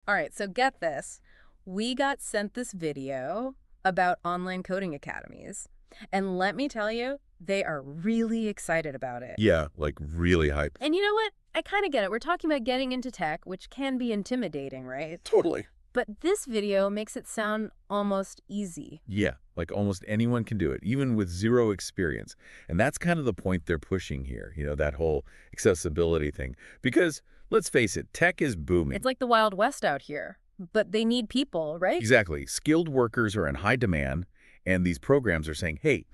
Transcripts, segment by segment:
All right, so get this. We got sent this video about online coding academies. And let me tell you, they are really excited about it. Yeah, like really hyped. And you know what? I kind of get it. We're talking about getting into tech, which can be intimidating, right? Totally. But this video makes it sound almost easy. Yeah, like almost anyone can do it, even with zero experience. And that's kind of the point they're pushing here, that whole accessibility thing. Because let's face it, tech is booming. It's like the Wild West out here, but they need people, right? Exactly. Skilled workers are in high demand, and these programs are saying, hey,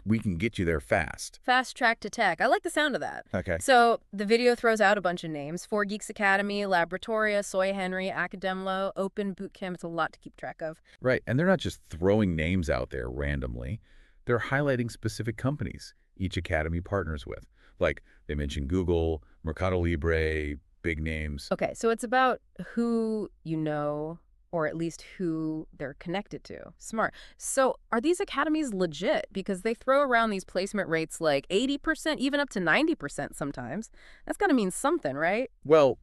we can get you there fast. Fast track to tech. I like the sound of that. Okay. So the video throws out a bunch of names. 4Geeks Academy, Laboratoria, Soy Henry, Academlo, Open Bootcamp. It's a lot to keep track of. Right. And they're not just throwing names out there randomly. They're highlighting specific companies each academy partners with. Like they mentioned Google, Mercado Libre, big names. Okay, so it's about who you know, or at least who they're connected to. Smart. So are these academies legit? Because they throw around these placement rates like 80%, even up to 90% sometimes. That's got to mean something, right? Well,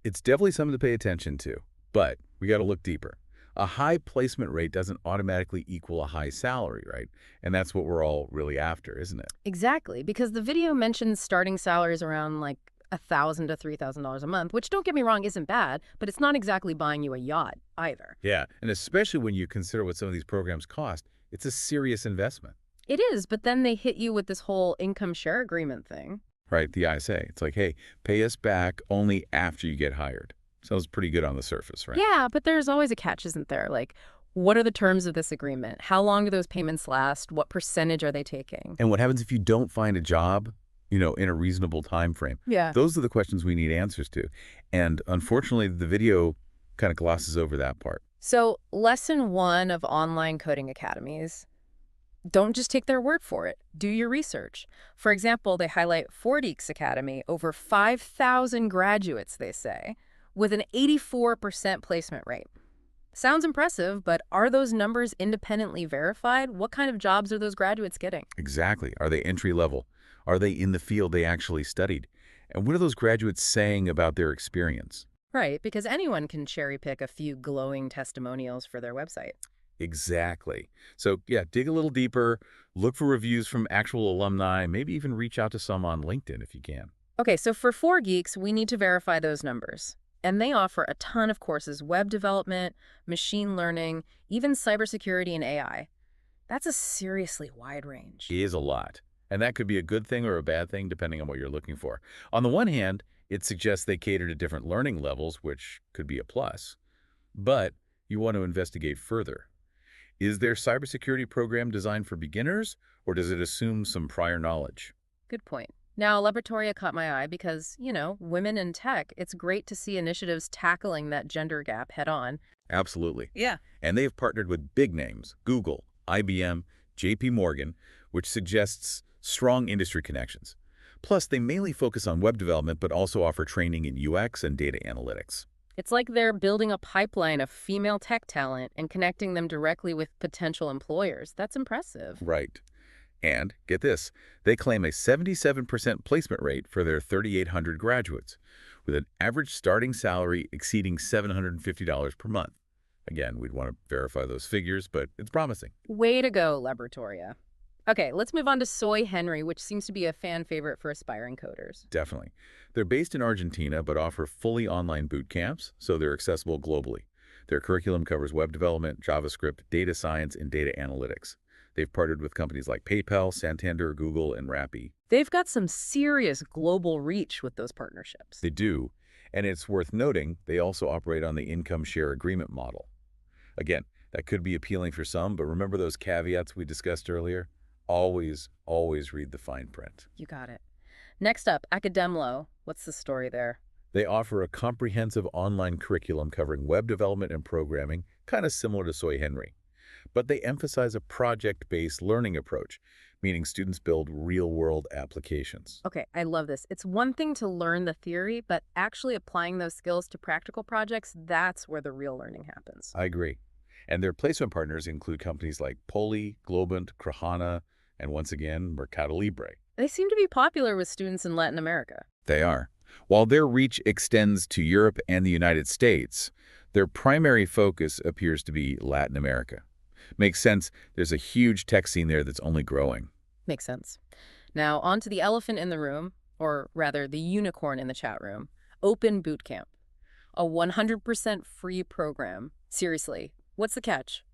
it's definitely something to pay attention to, but we got to look deeper. A high placement rate doesn't automatically equal a high salary, right? And that's what we're all really after, isn't it? Exactly, because the video mentions starting salaries around like $1,000 to $3,000 a month, which don't get me wrong, isn't bad, but it's not exactly buying you a yacht either. Yeah, and especially when you consider what some of these programs cost, it's a serious investment. It is, but then they hit you with this whole income share agreement thing. Right, the ISA. It's like, hey, pay us back only after you get hired. Sounds pretty good on the surface, right? Yeah, but there's always a catch, isn't there? Like, what are the terms of this agreement? How long do those payments last? What percentage are they taking? And what happens if you don't find a job, in a reasonable time frame? Yeah. Those are the questions we need answers to. And unfortunately, the video kind of glosses over that part. So, lesson one of online coding academies: don't just take their word for it. Do your research. For example, they highlight 4Geeks Academy, over 5,000 graduates, they say, with an 84% placement rate. Sounds impressive, but are those numbers independently verified? What kind of jobs are those graduates getting? Exactly. Are they entry level? Are they in the field they actually studied? And what are those graduates saying about their experience? Right, because anyone can cherry pick a few glowing testimonials for their website. Exactly. So yeah, dig a little deeper, look for reviews from actual alumni, maybe even reach out to some on LinkedIn if you can. Okay, so for 4Geeks, we need to verify those numbers. And they offer a ton of courses: web development, machine learning, even cybersecurity and AI. That's a seriously wide range. It is a lot. And that could be a good thing or a bad thing, depending on what you're looking for. On the one hand, it suggests they cater to different learning levels, which could be a plus. But you want to investigate further. Is their cybersecurity program designed for beginners, or does it assume some prior knowledge? Good point. Now, Laboratoria caught my eye because, women in tech, it's great to see initiatives tackling that gender gap head on. Absolutely. Yeah. And they've partnered with big names, Google, IBM, JP Morgan, which suggests strong industry connections. Plus, they mainly focus on web development, but also offer training in UX and data analytics. It's like they're building a pipeline of female tech talent and connecting them directly with potential employers. That's impressive. Right. And, get this, they claim a 77% placement rate for their 3,800 graduates, with an average starting salary exceeding $750 per month. Again, we'd want to verify those figures, but it's promising. Way to go, Laboratoria. Okay, let's move on to Soy Henry, which seems to be a fan favorite for aspiring coders. Definitely. They're based in Argentina, but offer fully online boot camps, so they're accessible globally. Their curriculum covers web development, JavaScript, data science, and data analytics. They've partnered with companies like PayPal, Santander, Google, and Rappi. They've got some serious global reach with those partnerships. They do, and it's worth noting they also operate on the income share agreement model. Again, that could be appealing for some, but remember those caveats we discussed earlier? Always, always read the fine print. You got it. Next up, Academlo. What's the story there? They offer a comprehensive online curriculum covering web development and programming, kind of similar to Soy Henry. But they emphasize a project-based learning approach, meaning students build real-world applications. Okay, I love this. It's one thing to learn the theory, but actually applying those skills to practical projects, that's where the real learning happens. I agree. And their placement partners include companies like Poly, Globant, Krahana, and once again, Mercado Libre. They seem to be popular with students in Latin America. They are. While their reach extends to Europe and the United States, their primary focus appears to be Latin America. Makes sense. There's a huge tech scene there that's only growing. Makes sense. Now, on to the elephant in the room, or rather the unicorn in the chat room, Open Bootcamp, a 100% free program. Seriously, what's the catch?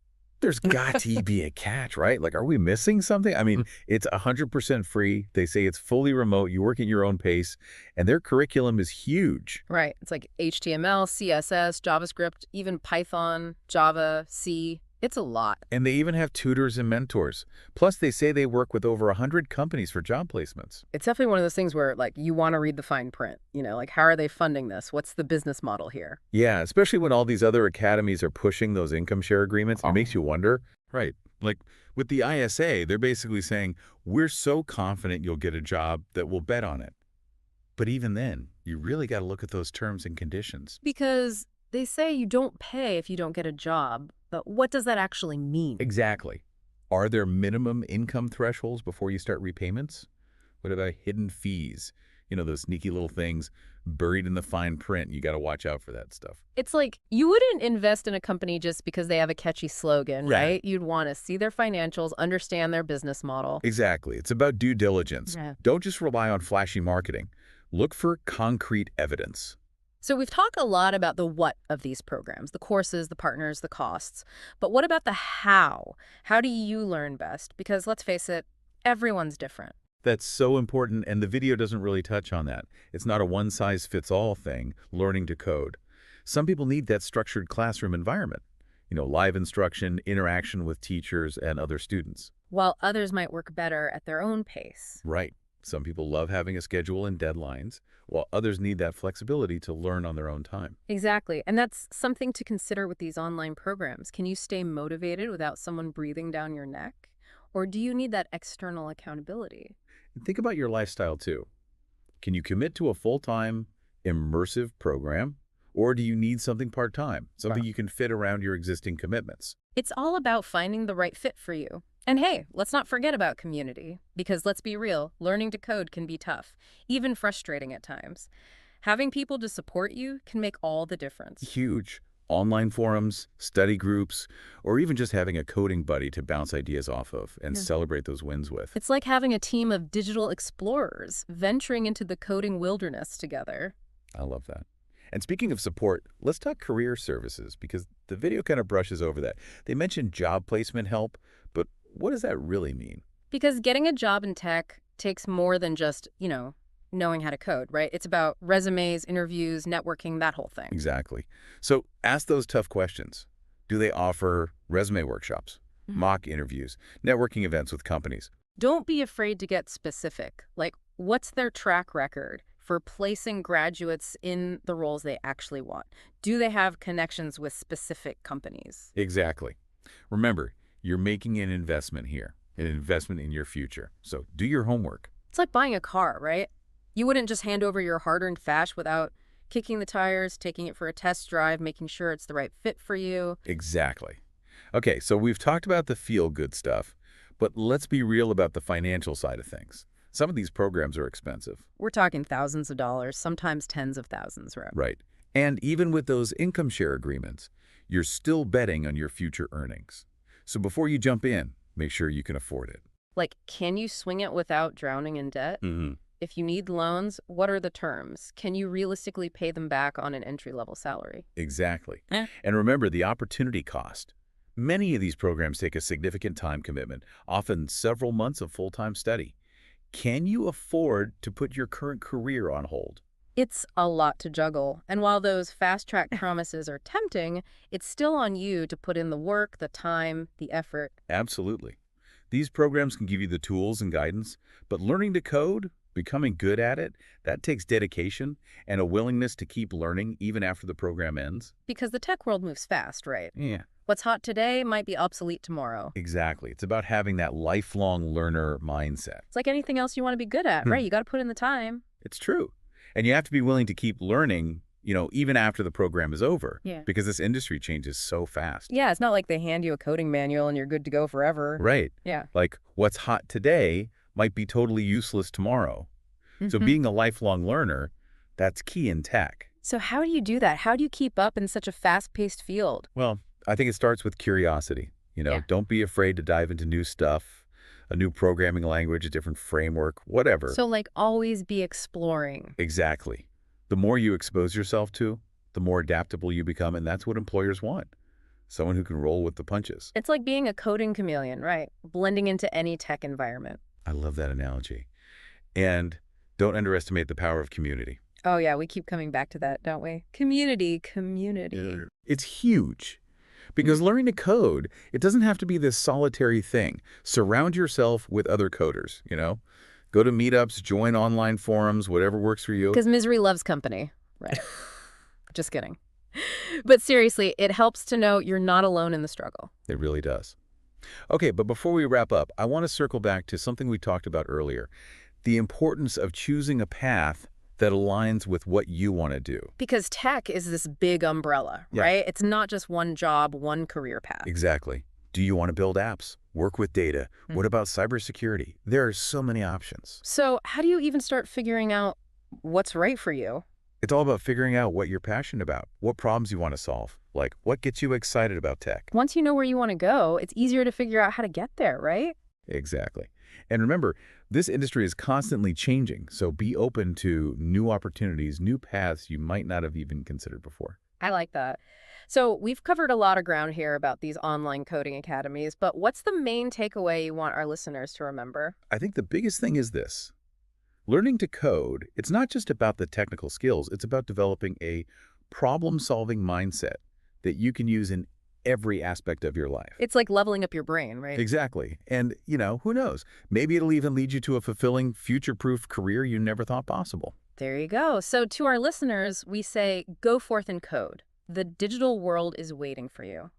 There's got to be a catch, right? Like, are we missing something? I mean, it's 100% free. They say it's fully remote. You work at your own pace, and their curriculum is huge. Right. It's like HTML, CSS, JavaScript, even Python, Java, C. It's a lot. And they even have tutors and mentors. Plus, they say they work with over 100 companies for job placements. It's definitely one of those things where, like, you want to read the fine print. Like, how are they funding this? What's the business model here? Yeah, especially when all these other academies are pushing those income share agreements. It makes you wonder. Right. Like, with the ISA, they're basically saying, we're so confident you'll get a job that we'll bet on it. But even then, you really got to look at those terms and conditions. Because they say you don't pay if you don't get a job, but what does that actually mean? Exactly. Are there minimum income thresholds before you start repayments? What about hidden fees? Those sneaky little things buried in the fine print. You got to watch out for that stuff. It's like you wouldn't invest in a company just because they have a catchy slogan, Yeah. right? You'd want to see their financials, understand their business model. Exactly. It's about due diligence. Yeah. Don't just rely on flashy marketing. Look for concrete evidence. So we've talked a lot about the what of these programs, the courses, the partners, the costs. But what about the how? How do you learn best? Because let's face it, everyone's different. That's so important, and the video doesn't really touch on that. It's not a one-size-fits-all thing, learning to code. Some people need that structured classroom environment. Live instruction, interaction with teachers and other students. While others might work better at their own pace. Right. Some people love having a schedule and deadlines, while others need that flexibility to learn on their own time. Exactly. And that's something to consider with these online programs. Can you stay motivated without someone breathing down your neck? Or do you need that external accountability? And think about your lifestyle, too. Can you commit to a full-time, immersive program, or do you need something part-time, something you can fit around your existing commitments? It's all about finding the right fit for you. And hey, let's not forget about community, because let's be real, learning to code can be tough, even frustrating at times. Having people to support you can make all the difference. Huge. Online forums, study groups, or even just having a coding buddy to bounce ideas off of and celebrate those wins with. It's like having a team of digital explorers venturing into the coding wilderness together. I love that. And speaking of support, let's talk career services, because the video kind of brushes over that. They mentioned job placement help, but what does that really mean? Because getting a job in tech takes more than just, knowing how to code, right? It's about resumes, interviews, networking, that whole thing. Exactly. So ask those tough questions. Do they offer resume workshops, mock interviews, networking events with companies? Don't be afraid to get specific. Like, what's their track record for placing graduates in the roles they actually want? Do they have connections with specific companies? Exactly. Remember, you're making an investment here, an investment in your future. So do your homework. It's like buying a car, right? You wouldn't just hand over your hard-earned cash without kicking the tires, taking it for a test drive, making sure it's the right fit for you. Exactly. Okay, so we've talked about the feel-good stuff, but let's be real about the financial side of things. Some of these programs are expensive. We're talking thousands of dollars, sometimes tens of thousands, right? Right. And even with those income share agreements, you're still betting on your future earnings. So before you jump in, make sure you can afford it. Like, can you swing it without drowning in debt? If you need loans, what are the terms? Can you realistically pay them back on an entry-level salary? Exactly. And remember the opportunity cost. Many of these programs take a significant time commitment, often several months of full-time study. Can you afford to put your current career on hold? It's a lot to juggle. And while those fast-track promises are tempting, it's still on you to put in the work, the time, the effort. Absolutely. These programs can give you the tools and guidance, but learning to code, becoming good at it, that takes dedication and a willingness to keep learning even after the program ends. Because the tech world moves fast, right? Yeah, What's hot today might be obsolete tomorrow. exactly. It's about having that lifelong learner mindset. It's like anything else you want to be good at, right? You got to put in the time. It's true. And you have to be willing to keep learning, even after the program is over. Yeah. Because this industry changes so fast. Yeah, it's not like they hand you a coding manual and you're good to go forever. Right. Yeah. Like what's hot today might be totally useless tomorrow. So being a lifelong learner That's key in tech. So how do you do that? How do you keep up in such a fast-paced field? Well, I think it starts with curiosity. Yeah. Don't be afraid to dive into new stuff, a new programming language, a different framework, whatever. So like always be exploring. Exactly. The more you expose yourself to, the more adaptable you become, and that's what employers want. Someone who can roll with the punches. It's like being a coding chameleon, right? Blending into any tech environment. I love that analogy. And don't underestimate the power of community. Oh yeah, we keep coming back to that, don't we? Community, community. It's huge. Because learning to code, it doesn't have to be this solitary thing. Surround yourself with other coders. Go to meetups, join online forums, whatever works for you. Because misery loves company. Right. Just kidding. But seriously, it helps to know you're not alone in the struggle. It really does. Okay, but before we wrap up, I want to circle back to something we talked about earlier, the importance of choosing a path that aligns with what you want to do. Because tech is this big umbrella, Yeah. right? It's not just one job, one career path. Exactly. Do you want to build apps, work with data? Hmm. What about cybersecurity? There are so many options. So how do you even start figuring out what's right for you? It's all about figuring out what you're passionate about, what problems you want to solve, like what gets you excited about tech. Once you know where you want to go, it's easier to figure out how to get there, right? Exactly. And remember, this industry is constantly changing, so be open to new opportunities, new paths you might not have even considered before. I like that. So we've covered a lot of ground here about these online coding academies, but what's the main takeaway you want our listeners to remember? I think the biggest thing is this. Learning to code, it's not just about the technical skills, it's about developing a problem-solving mindset that you can use in every aspect of your life. It's like leveling up your brain, right? Exactly. And, who knows? Maybe it'll even lead you to a fulfilling, future-proof career you never thought possible. There you go. So to our listeners, we say, go forth and code. The digital world is waiting for you.